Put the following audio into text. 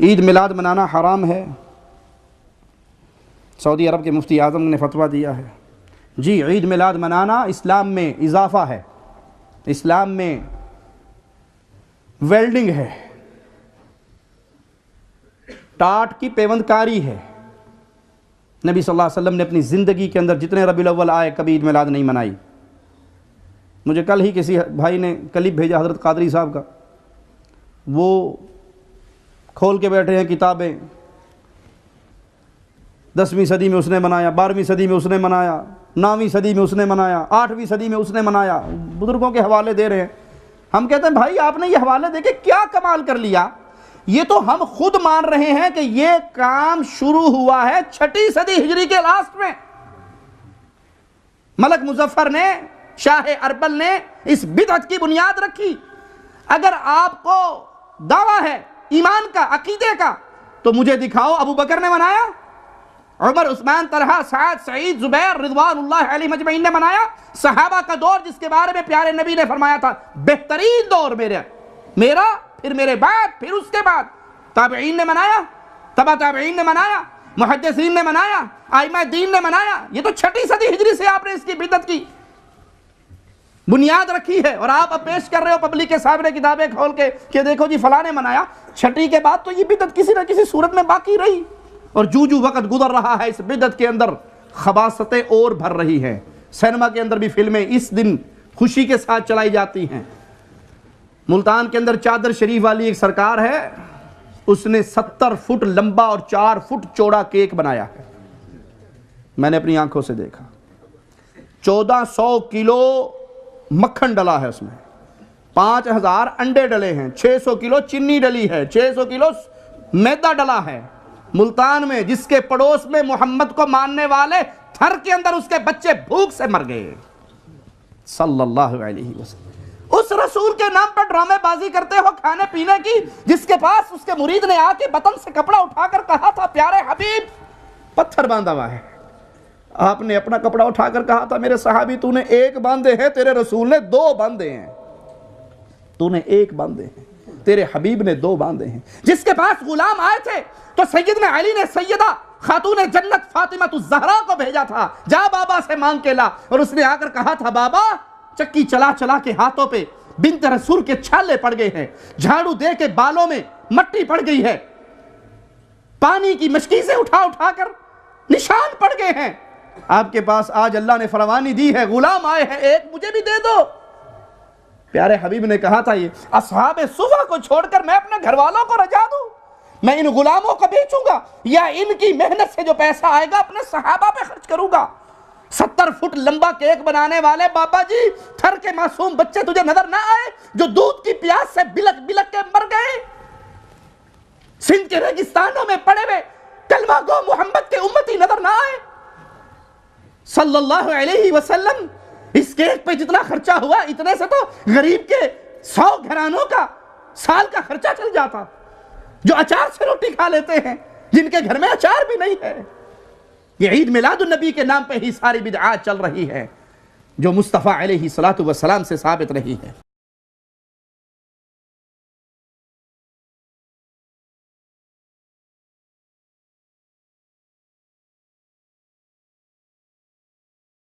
عید میلاد منانا حرام ہے؟ سعودی عرب کے مفتی اعظم نے فتویٰ دیا ہے۔ جی، عید میلاد منانا اسلام میں اضافہ ہے، اسلام میں ویلڈنگ ہے، ٹاٹ کی پیوند کاری ہے۔ نبی صلی اللہ علیہ وسلم نے اپنی زندگی کے اندر جتنے ربیع الاول آئے کبھی عید میلاد نہیں منائی۔ مجھے کل ہی کسی بھائی نے کلپ بھیجا حضرت قادری صاحب کا، وہ کھول کے بیٹھے ہیں کتابیں، 10ویں صدی میں اس نے منایا، 12ویں صدی میں اس نے منایا، 9ویں صدی میں اس نے منایا، 8ویں صدی میں اس نے منایا، بزرگوں کے حوالے دے رہے ہیں۔ ہم کہتے ہیں بھائی آپ نے یہ حوالے دے کے کیا کمال کر لیا؟ یہ تو ہم خود مان رہے ہیں کہ یہ کام شروع ہوا ہے 6 صدی ہجری کے لاسٹ میں۔ ملک مظفر نے، شاہ اربل نے اس بدعت کی بنیاد رکھی۔ اگر آپ کو دعویٰ ہے ایمان کا، عقیدے کا، تو مجھے دکھاؤ ابو بکر نے منایا، عمر، عثمان، طلحہ، سعد، سعید، زبیر رضوان اللہ علیہ مجمعین نے منایا؟ صحابہ کا دور جس کے بارے میں پیارے نبی نے فرمایا تھا بہترین دور میرا، پھر میرے بعد، پھر اس کے بعد، تابعین نے منایا، تبع تابعین نے منایا، محدثین نے منایا، ائمہ دین نے منایا۔ یہ تو 6 صدی ہجری سے آپ نے اس کی بدعت کی بنیاد رکھی ہے، اور آپ اب پیش کر رہے ہو پبلک کے سامنے کتابیں کھول کے کہ دیکھو جی فلاں نے منایا۔ 6 کے بعد تو یہ بدعت کسی نہ کسی صورت میں باقی رہی، اور جو وقت گزر رہا ہے اس بدعت کے اندر خباثتیں اور بھر رہی ہیں۔ سینما کے اندر بھی فلمیں اس دن خوشی کے ساتھ چلائی جاتی ہیں۔ ملتان کے اندر چادر شریف والی ایک سرکار ہے، اس نے 70 فٹ لمبا اور 4 فٹ چوڑا کیک بنایا ہے، میں نے اپنی آنکھوں سے دیکھا۔ 1400 کلو مکھن ڈلا ہے اس میں، 5000 انڈے ڈلے ہیں، 600 کلو چینی ڈلی ہے، 600 کلو میدا ڈلا ہے۔ ملتان میں جس کے پڑوس میں محمد کو ماننے والے تھر کے اندر اس کے بچے بھوک سے مر گئے صلی اللہ علیہ وسلم۔ اس رسول کے نام پر ڈرامے بازی کرتے ہو کھانے پینے کی، جس کے پاس اس کے مرید نے آ کے بطن سے کپڑا اٹھا کر کہا تھا پیارے حبیب پتھر باندھا ہوا ہے، آپ نے اپنا کپڑا اٹھا کر کہا تھا میرے صحابی تو نے 1 باندھے ہیں، تیرے رسول نے 2 باندھے ہیں، تو نے 1 باندھے ہیں، تیرے حبیب نے 2 باندھے ہیں۔ جس کے پاس غلام آئے تھے تو سیدنا علی نے سیدہ خاتون جنت فاطمہ الزہرا کو بھیجا تھا، جا بابا سے مانگ کے لا، اور اس نے آ کر کہا تھا بابا چکی چلا چلا کے ہاتھوں پہ بنت رسول کے چھالے پڑ گئے ہیں، جھاڑو دے کے بالوں میں مٹی پڑ گئی ہے، پانی کی مشکیزیں اٹھا اٹھا کر نشان پڑ گئے ہیں، آپ کے پاس آج اللہ نے فراوانی دی ہے، غلام آئے ہیں، 1 مجھے بھی دے دو۔ پیارے حبیب نے کہا تھا یہ اصحاب صفا کو چھوڑ کر میں اپنے گھر والوں کو رجا دوں؟ میں ان غلاموں کو بیچوں گا یا ان کی محنت سے جو پیسہ آئے گا اپنے صحابہ پہ خرچ کروں گا؟ 70 فٹ لمبا کیک بنانے والے بابا جی، تھر کے معصوم بچے تجھے نظر نہ آئے جو دودھ کی پیاس سے بلک بلک کے مر گئے؟ سندھ کے ریگستانوں میں پڑے ہوئے کلمہ گو محمد کے امتی نظر نہ آئے صلی اللہ علیہ وسلم؟ اس کیک پہ جتنا خرچہ ہوا اتنے سے تو غریب کے 100 گھرانوں کا سال کا خرچہ چل جاتا، جو اچار سے روٹی کھا لیتے ہیں، جن کے گھر میں اچار بھی نہیں ہے۔ یہ عید میلاد النبی کے نام پہ ہی ساری بدعات چل رہی ہے جو مصطفیٰ علیہ الصلوۃ والسلام سے ثابت رہی ہے۔